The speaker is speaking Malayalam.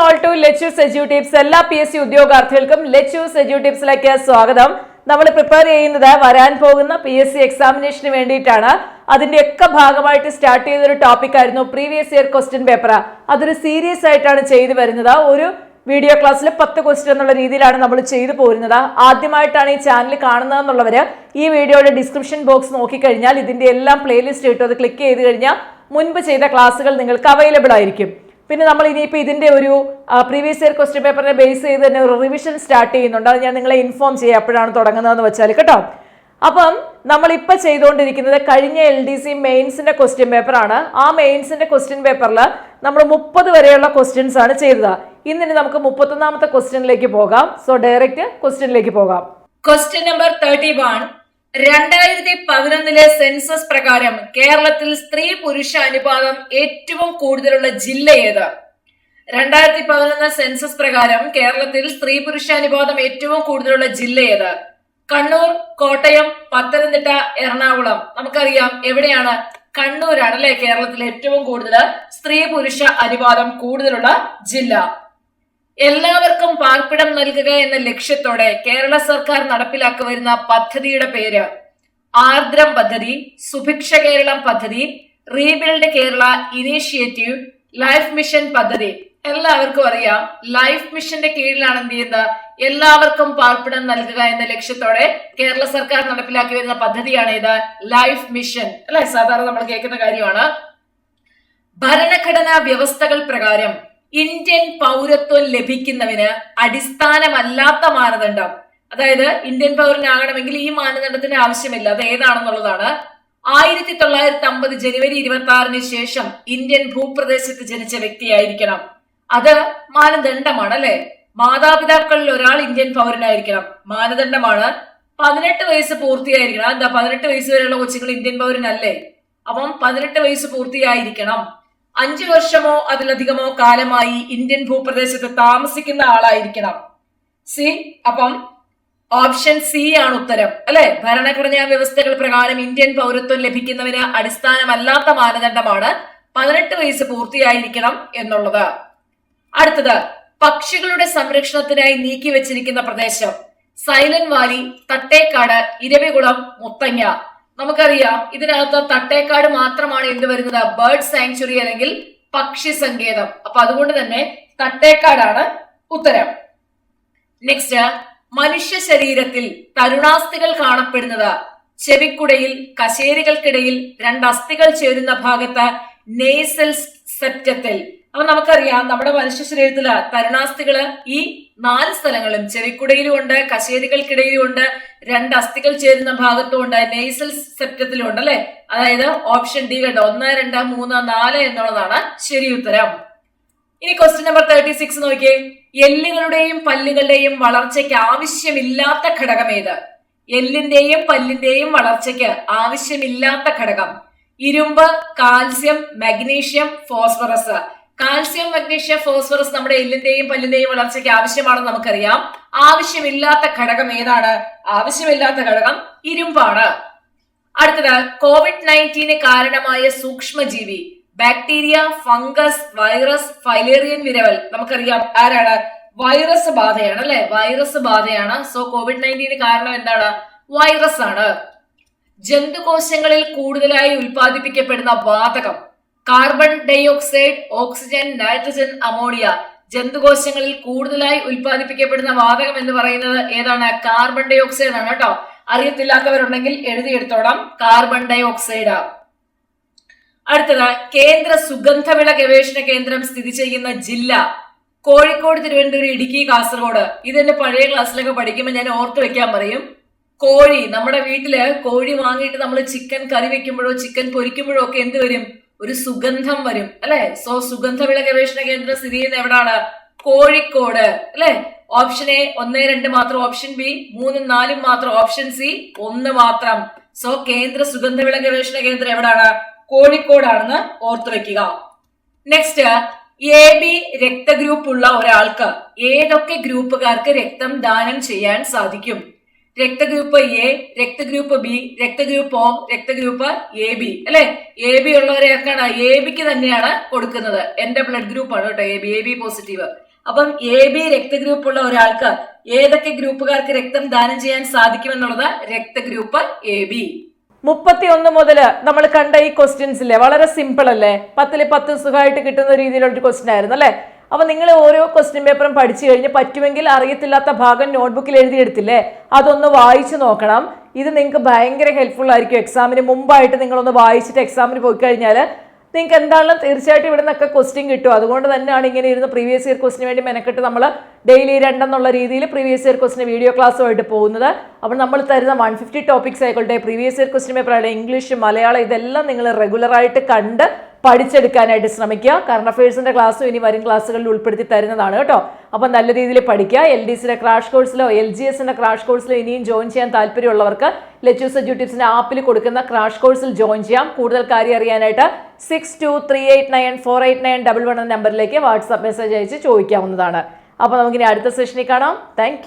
All to lettuce എജ്യൂട്ടിപ്സ്. എല്ലാ PSC ഉദ്യോഗാർത്ഥികൾക്കും ലെറ്റ്യൂസ് എജ്യൂട്ടിപ്സിലേക്ക് സ്വാഗതം. നമ്മൾ പ്രിപ്പയർ ചെയ്യുന്നത് വരാൻ പോകുന്ന PSC എക്സാമിനേഷന് വേണ്ടിയിട്ടാണ്. അതിന്റെയൊക്കെ ഭാഗമായിട്ട് സ്റ്റാർട്ട് ചെയ്തൊരു ടോപ്പിക് ആയിരുന്നു പ്രീവിയസ് ഇയർ ക്വസ്റ്റ്യൻ പേപ്പർ. അതൊരു സീരീസ് ആയിട്ടാണ് ചെയ്തു വരുന്നത്. ഒരു വീഡിയോ ക്ലാസ്സിൽ 10 ക്വസ്റ്റ്യൻ എന്നുള്ള രീതിയിലാണ് നമ്മൾ ചെയ്തു പോരുന്നത്. ആദ്യമായിട്ടാണ് ഈ ചാനൽ കാണുന്നതെന്നുള്ളവർ ഈ വീഡിയോയുടെ ഡിസ്ക്രിപ്ഷൻ ബോക്സ് നോക്കിക്കഴിഞ്ഞാൽ ഇതിന്റെ എല്ലാം പ്ലേലിസ്റ്റ് കിട്ടും. അത് ക്ലിക്ക് ചെയ്ത് കഴിഞ്ഞാൽ മുൻപ് ചെയ്ത ക്ലാസ്സുകൾ നിങ്ങൾക്ക് അവൈലബിൾ ആയിരിക്കും. പിന്നെ നമ്മൾ ഇനിയിപ്പോൾ ഇതിന്റെ ഒരു പ്രീവിയസ് ഇയർ ക്വസ്റ്റ്യൻ പേപ്പറിനെ ബേസ് ചെയ്ത് തന്നെ ഒരു റിവിഷൻ സ്റ്റാർട്ട് ചെയ്യുന്നുണ്ട്. അത് ഞാൻ നിങ്ങളെ ഇൻഫോം ചെയ്യാം എപ്പോഴാണ് തുടങ്ങുന്നതെന്ന് വെച്ചാൽ കേട്ടോ. അപ്പം നമ്മളിപ്പോൾ ചെയ്തുകൊണ്ടിരിക്കുന്നത് കഴിഞ്ഞ LDC മെയിൻസിന്റെ ക്വസ്റ്റ്യൻ പേപ്പറാണ്. ആ മെയിൻസിന്റെ ക്വസ്റ്റ്യൻ പേപ്പറിൽ നമ്മൾ 30 വരെയുള്ള ക്വസ്റ്റ്യൻസ് ആണ് ചെയ്തത്. ഇന്നിനി നമുക്ക് 31ാമത്തെ ക്വസ്റ്റ്യനിലേക്ക് പോകാം. സോ ഡയറക്റ്റ് ക്വസ്റ്റ്യനിലേക്ക് പോകാം. Question number 31. 2011 സെൻസസ് പ്രകാരം കേരളത്തിൽ സ്ത്രീ പുരുഷ അനുപാതം ഏറ്റവും കൂടുതലുള്ള ജില്ല ഏത്? 2011 സെൻസസ് പ്രകാരം കേരളത്തിൽ സ്ത്രീ പുരുഷ അനുപാതം ഏറ്റവും കൂടുതലുള്ള ജില്ല ഏത്? കണ്ണൂർ, കോട്ടയം, പത്തനംതിട്ട, എറണാകുളം. നമുക്കറിയാം എവിടെയാണ്? കണ്ണൂരാണ് അല്ലെ കേരളത്തിൽ ഏറ്റവും കൂടുതൽ സ്ത്രീ പുരുഷ അനുപാതം കൂടുതലുള്ള ജില്ല. എല്ലാവർക്കും പാർപ്പിടം നൽകുക എന്ന ലക്ഷ്യത്തോടെ കേരള സർക്കാർ നടപ്പിലാക്കി വരുന്ന പദ്ധതിയുടെ പേര് ആർദ്രം പദ്ധതി, സുഭിക്ഷ കേരളം പദ്ധതി, rebuild Kerala initiative, life mission പദ്ധതി. എല്ലാവർക്കും അറിയാം ലൈഫ് മിഷന്റെ കീഴിലാണ് എന്ത് ചെയ്യുന്നത്? എല്ലാവർക്കും പാർപ്പിടം നൽകുക എന്ന ലക്ഷ്യത്തോടെ കേരള സർക്കാർ നടപ്പിലാക്കി വരുന്ന പദ്ധതിയാണ് ഇത് ലൈഫ് മിഷൻ അല്ലെ. സാധാരണ നമ്മൾ കേൾക്കുന്ന കാര്യമാണ്. ഭരണഘടനാ വ്യവസ്ഥകൾ പ്രകാരം ഇന്ത്യൻ പൗരത്വം ലഭിക്കുന്നതിന് അടിസ്ഥാനമല്ലാത്ത മാനദണ്ഡം, അതായത് ഇന്ത്യൻ പൗരനാകണമെങ്കിൽ ഈ മാനദണ്ഡത്തിന് ആവശ്യമില്ല. അത് ഏതാണെന്നുള്ളതാണ്. 1950 ജനുവരി 26 ശേഷം ഇന്ത്യൻ ഭൂപ്രദേശത്ത് ജനിച്ച വ്യക്തിയായിരിക്കണം. അത് മാനദണ്ഡമാണ് അല്ലെ. മാതാപിതാക്കളിൽ ഒരാൾ ഇന്ത്യൻ പൗരനായിരിക്കണം, മാനദണ്ഡമാണ്. 18 വയസ്സ് പൂർത്തിയായിരിക്കണം. എന്താ 18 വയസ്സ് വരെയുള്ള കൊച്ചുങ്ങൾ ഇന്ത്യൻ പൗരനല്ലേ? അപ്പം 18 വയസ്സ് പൂർത്തിയായിരിക്കണം. 5 വർഷമോ അതിലധികമോ കാലമായി ഇന്ത്യൻ ഭൂപ്രദേശത്ത് താമസിക്കുന്ന ആളായിരിക്കണം. അപ്പം ഓപ്ഷൻ സി ആണ് ഉത്തരം അല്ലെ. ഭരണഘടനാ വ്യവസ്ഥകൾ പ്രകാരം ഇന്ത്യൻ പൗരത്വം ലഭിക്കുന്നതിന് അടിസ്ഥാനമല്ലാത്ത മാനദണ്ഡമാണ് 18 വയസ്സ് പൂർത്തിയായിരിക്കണം എന്നുള്ളത്. അടുത്തത് പക്ഷികളുടെ സംരക്ഷണത്തിനായി നീക്കി വെച്ചിരിക്കുന്ന പ്രദേശം സൈലന്റ് വാലി, തട്ടേക്കാട്, ഇരവികുളം, മുത്തങ്ങ. നമുക്കറിയാം ഇതിനകത്ത് തട്ടേക്കാട് മാത്രമാണ് എന്ത് വരുന്നത്? ബേർഡ് സാങ്ച്വറി അല്ലെങ്കിൽ പക്ഷി സങ്കേതം. അപ്പൊ അതുകൊണ്ട് തന്നെ തട്ടേക്കാടാണ് ഉത്തരം. നെക്സ്റ്റ്, മനുഷ്യ ശരീരത്തിൽ തരുണാസ്ഥികൾ കാണപ്പെടുന്നത് ചെവിക്കുടയിൽ, കശേരികൾക്കിടയിൽ, 2 അസ്ഥികൾ ചേരുന്ന ഭാഗത്ത്, നേസൽ സെപ്റ്റത്തിൽ. അപ്പൊ നമുക്കറിയാം നമ്മുടെ മനുഷ്യ ശരീരത്തില് തരുണാസ്ഥികള് ഈ 4 സ്ഥലങ്ങളും, ചെവിക്കുടയിലും ഉണ്ട്, കശേരികൾക്കിടയിലും ഉണ്ട്, 2 അസ്ഥികൾ ചേരുന്ന ഭാഗത്തും ഉണ്ട്, നെയ്സൽ സെപ്റ്റത്തിലും ഉണ്ട് അല്ലെ. അതായത് ഓപ്ഷൻ ഡി കേട്ടോ. 1, 2, 3, 4 എന്നുള്ളതാണ് ശരി ഉത്തരം. ഇനി ക്വസ്റ്റ്യൻ നമ്പർ 36 നോക്കിയേ. എല്ലുകളുടെയും പല്ലുകളുടെയും വളർച്ചയ്ക്ക് ആവശ്യമില്ലാത്ത ഘടകം ഏത്? എല്ലിന്റെയും പല്ലിന്റെയും വളർച്ചയ്ക്ക് ആവശ്യമില്ലാത്ത ഘടകം ഇരുമ്പ്, calcium, magnesium, phosphorus. Calcium, magnesium, phosphorus നമ്മുടെ എല്ലിന്റെയും പല്ലിന്റെയും വളർച്ചയ്ക്ക് ആവശ്യമാണെന്ന് നമുക്കറിയാം. ആവശ്യമില്ലാത്ത ഘടകം ഏതാണ്? ആവശ്യമില്ലാത്ത ഘടകം ഇരുമ്പാണ്. അടുത്തത്, COVID-19 കാരണമായ സൂക്ഷ്മജീവി ബാക്ടീരിയ, ഫംഗസ്, വൈറസ്, ഫൈലേറിയൻ വിരവൽ. നമുക്കറിയാം ആരാണ്? വൈറസ് ബാധയാണ് അല്ലെ. വൈറസ് ബാധയാണ്. സോ COVID-19 കാരണം എന്താണ്? വൈറസ് ആണ്. ജന്തുകോശങ്ങളിൽ കൂടുതലായി ഉൽപ്പാദിപ്പിക്കപ്പെടുന്ന വാതകം carbon dioxide, oxygen, nitrogen, ammonia. ജന്തുകോശങ്ങളിൽ കൂടുതലായി ഉൽപ്പാദിപ്പിക്കപ്പെടുന്ന വാതകം എന്ന് പറയുന്നത് ഏതാണ്? കാർബൺ ഡൈഓക്സൈഡ് ആണ് കേട്ടോ. അറിയത്തില്ലാത്തവരുണ്ടെങ്കിൽ എഴുതിയെടുത്തോളാം. Carbon dioxide. അടുത്തത്, കേന്ദ്ര സുഗന്ധവിള ഗവേഷണ കേന്ദ്രം സ്ഥിതി ചെയ്യുന്ന ജില്ല കോഴിക്കോട്, തിരുവനന്തപുരം, ഇടുക്കി, കാസർഗോഡ്. ഇതെന്റെ പഴയ ക്ലാസ്സിലൊക്കെ പഠിക്കുമ്പോൾ ഞാൻ ഓർത്തു വെക്കാൻ പറയും. കോഴി, നമ്മുടെ വീട്ടില് കോഴി വാങ്ങിയിട്ട് നമ്മൾ ചിക്കൻ കറി വെക്കുമ്പോഴോ ചിക്കൻ പൊരിക്കുമ്പോഴോ ഒക്കെ എന്ത് വരും? ഒരു സുഗന്ധം വരും അല്ലെ. സോ സുഗന്ധവിള ഗവേഷണ കേന്ദ്രം സ്ഥിതി ചെയ്യുന്ന എവിടാണ്? കോഴിക്കോട് അല്ലെ. ഓപ്ഷൻ എ 1, 2 മാത്രം, ഓപ്ഷൻ ബി 3, 4 മാത്രം, ഓപ്ഷൻ സി 1 മാത്രം. സോ കേന്ദ്ര സുഗന്ധവിള ഗവേഷണ കേന്ദ്രം എവിടാണ്? കോഴിക്കോടാണെന്ന് ഓർത്തു വെക്കുക. നെക്സ്റ്റ്, AB രക്തഗ്രൂപ്പ് ഉള്ള ഒരാൾക്ക് ഏതൊക്കെ ഗ്രൂപ്പുകാർക്ക് രക്തം ദാനം ചെയ്യാൻ സാധിക്കും? രക്തഗ്രൂപ്പ് എ, രക്തഗ്രൂപ്പ് ബി, രക്തഗ്രൂപ്പ് ഒ, രക്തഗ്രൂപ്പ് AB അല്ലെ. AB ഉള്ളവരെയൊക്കെയാണ് AB ക്ക് തന്നെയാണ് കൊടുക്കുന്നത്. എന്റെ ബ്ലഡ് ഗ്രൂപ്പ് ആണ് കേട്ടോ AB പോസിറ്റീവ്. അപ്പം AB രക്തഗ്രൂപ്പുള്ള ഒരാൾക്ക് ഏതൊക്കെ ഗ്രൂപ്പുകാർക്ക് രക്തം ദാനം ചെയ്യാൻ സാധിക്കുമെന്നുള്ളത് രക്തഗ്രൂപ്പ് AB. 31 മുതൽ നമ്മൾ കണ്ട ഈ ക്വസ്റ്റ്യൻസില്ലേ വളരെ സിമ്പിൾ അല്ലേ, 10ൽ 10 സുഖമായിട്ട് കിട്ടുന്ന രീതിയിലുള്ള ഒരു ക്വസ്റ്റ്യൻ ആയിരുന്നു അല്ലെ. അപ്പൊ നിങ്ങൾ ഓരോ ക്വസ്റ്റ്യൻ പേപ്പറും പഠിച്ചു കഴിഞ്ഞ് പറ്റുമെങ്കിൽ അറിയത്തില്ലാത്ത ഭാഗം നോട്ട്ബുക്കിൽ എഴുതിയെടുത്തില്ലേ, അതൊന്ന് വായിച്ചു നോക്കണം. ഇത് നിങ്ങൾക്ക് ഭയങ്കര ഹെൽപ്ഫുൾ ആയിരിക്കും. എക്സാമിന് മുമ്പായിട്ട് നിങ്ങളൊന്ന് വായിച്ചിട്ട് എക്സാമിന് പോയി കഴിഞ്ഞാൽ നിങ്ങൾക്ക് എന്തായാലും തീർച്ചയായിട്ടും ഇവിടെ നിന്നൊക്കെ ക്വസ്റ്റ്യൻ കിട്ടും. അതുകൊണ്ട് തന്നെയാണ് ഇങ്ങനെ ഇരുന്ന് പ്രീവിയസ് ഇയർ ക്വസ്റ്റിന് വേണ്ടി മെനക്കെട്ട് നമ്മൾ ഡെയിലി 2 എന്നുള്ള രീതിയിൽ പ്രീവിയസ് ഇയർ ക്വസ്റ്റിന് വീഡിയോ ക്ലാസ്സുമായിട്ട് പോകുന്നത്. അപ്പോൾ നമ്മൾ തരുന്ന 150 ടോപ്പിക്സ് ആയിക്കോട്ടെ, പ്രീവിയസ് ഇയർ ക്വസ്റ്റിൻ പേപ്പർ ആയാലും ഇംഗ്ലീഷ്, മലയാളം, ഇതെല്ലാം നിങ്ങൾ റെഗുലറായിട്ട് കണ്ട് പഠിച്ചെടുക്കാനായിട്ട് ശ്രമിക്കുക. കറണ്ട് അഫയേഴ്സിന്റെ ക്ലാസ്സും ഇനി വരും ക്ലാസ്സുകളിൽ ഉൾപ്പെടുത്തി തരുന്നതാണ് കേട്ടോ. അപ്പം നല്ല രീതിയിൽ പഠിക്കുക. LDCയുടെ ക്രാഷ് കോഴ്സിലോ LGSന്റെ ക്രാഷ് കോഴ്സിലോ ഇനിയും ജോയിൻ ചെയ്യാൻ താല്പര്യമുള്ളവർക്ക് ലെറ്റ്യൂസ് എഡ്യൂട്ടിപ്സിന്റെ ആപ്പിൽ കൊടുക്കുന്ന ക്രാഷ് കോഴ്സിൽ ജോയിൻ ചെയ്യാം. കൂടുതൽ കാര്യം അറിയാനായിട്ട് 6238948911 എന്ന നമ്പറിലേക്ക് വാട്സാപ്പ് മെസ്സേജ് അയച്ച് ചോദിക്കാവുന്നതാണ്. അപ്പോൾ നമുക്കിനി അടുത്ത സെഷനിൽ കാണാം. താങ്ക്